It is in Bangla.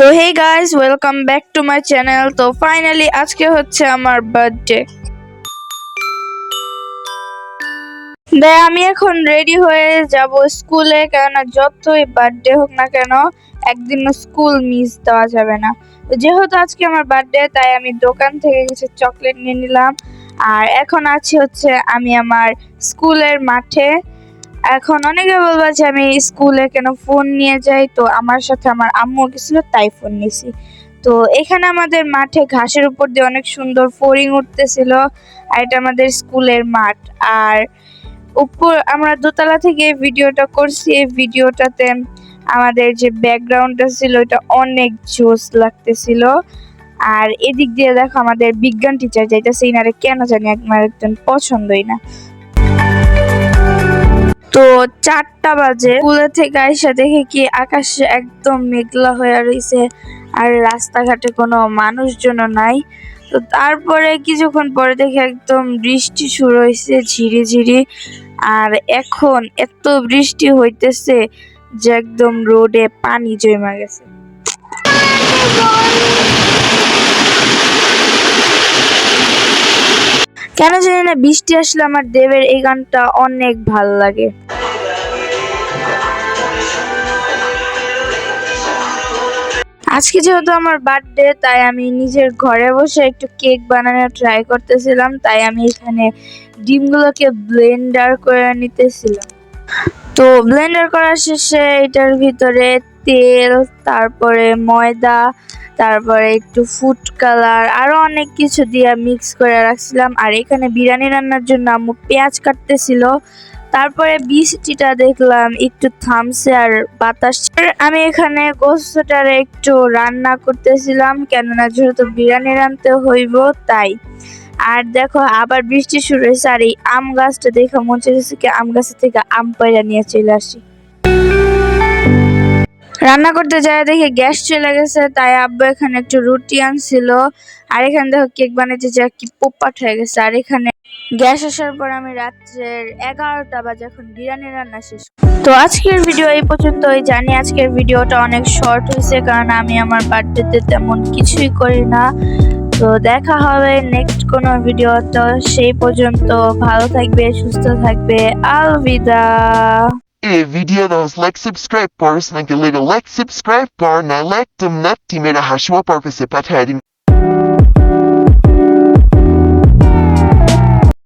তো hey guys, welcome back to my channel. তো ফাইনালি আজকে হচ্ছে আমার বার্থডে। আমি এখন রেডি হয়ে যাব স্কুলে, কেননা যতই বার্থডে হোক না কেন একদিনও স্কুল মিস দেওয়া যাবে না। তো যেহেতু আজকে আমার বার্থডে, তাই আমি দোকান থেকে কিছু চকলেট নিয়ে নিলাম। আর এখন আছি হচ্ছে আমি আমার স্কুলের মাঠে। এখন অনেকে বলবা যে আমি স্কুলে কেন ফোন নিয়ে যাই, তো আমার সাথে আমার আম্মু গেছিল তাই ফোন নিয়েছি। তো এখানে আমাদের মাঠে ঘাসের উপর দিয়ে অনেক সুন্দর ফড়িং উঠতেছিল, আর এটা আমাদের স্কুলের মাঠ। আর উপর আমরা দোতলা থেকে ভিডিওটা করছি। এই ভিডিওটাতে আমাদের যে ব্যাকগ্রাউন্ডটা ছিল এটা অনেক জোস লাগতেছিল। আর এদিক দিয়ে দেখো আমাদের বিজ্ঞান টিচার যাইতেছে, ইনারে কেন জানি আমার একদম পছন্দই না। তো 4টা বাজে, স্কুলে থেকে আইসা দেখে কি আকাশে একদম মেঘলা হয়ে রয়েছে আর রাস্তাঘাটে কোনো মানুষজনও নাই। তো তারপরে কিছুক্ষণ পরে দেখে একদম বৃষ্টি শুরু হয়েছে ঝিরি ঝিরি। আর এখন এত বৃষ্টি হইতেছে যে একদম রোডে পানি জমে গেছে। কেন জানি না বৃষ্টি আসলে আমার দেবের এই গানটা অনেক ভাল লাগে। আজকে যেহেতু আমার বার্থডে, তাই আমি নিজের ঘরে বসে একটু কেক বানানোর ট্রাই করতেছিলাম। তাই আমি এখানে ডিমগুলোকে ব্লেন্ডার করে নিতেছিলাম। তো ব্লেন্ডার করার শেষে এটার ভিতরে তেল, তারপরে ময়দা, তারপরে একটু ফুড কালার, আরো অনেক কিছু দিয়ে মিক্স করে রাখছিলাম। আর এখানে বিরিয়ানি রান্নার জন্য আম্মু পেঁয়াজ কাটতেছিল। তারপরে বৃষ্টিটা দেখলাম একটু থামছে আর বাতাস। আমি এখানে গোস্তটারে একটু রান্না করতেছিলাম, কেননা যেহেতু বিরিয়ানি রানতে হইব তাই। আর দেখো আবার বৃষ্টি শুরু হয়েছে, আর এই আম গাছটা দেখে মনে হচ্ছে কি আম গাছের থেকে আম পাড়া নিয়ে চলে আসি। রান্না করতে যায় দেখে গ্যাস চলে গেছে, তাই আব্বু এখানে একটু রুটি আনছিল। আর এখানে দেখো কেক বানাইতে যা কি পোপাট হয়ে গেছে। আর এখানে গ্যাস আসার পর আমি রাত্রের 11টা বাজে এখন বিরিয়ানি রান্না শেষ। তো আজকের ভিডিও এই পর্যন্তই। জানি আজকের ভিডিওটা অনেক শর্ট হয়েছে, কারণ আমি আমার বার্থডেতে তেমন কিছুই করি না। তো দেখা হবে নেক্সট কোনো ভিডিও। তো সেই পর্যন্ত ভালো থাকবে, সুস্থ থাকবে, আলবিদা। এই videodos like subscribe bars, like a little like subscribe bar na like them net timera hashwa parpese pathadim.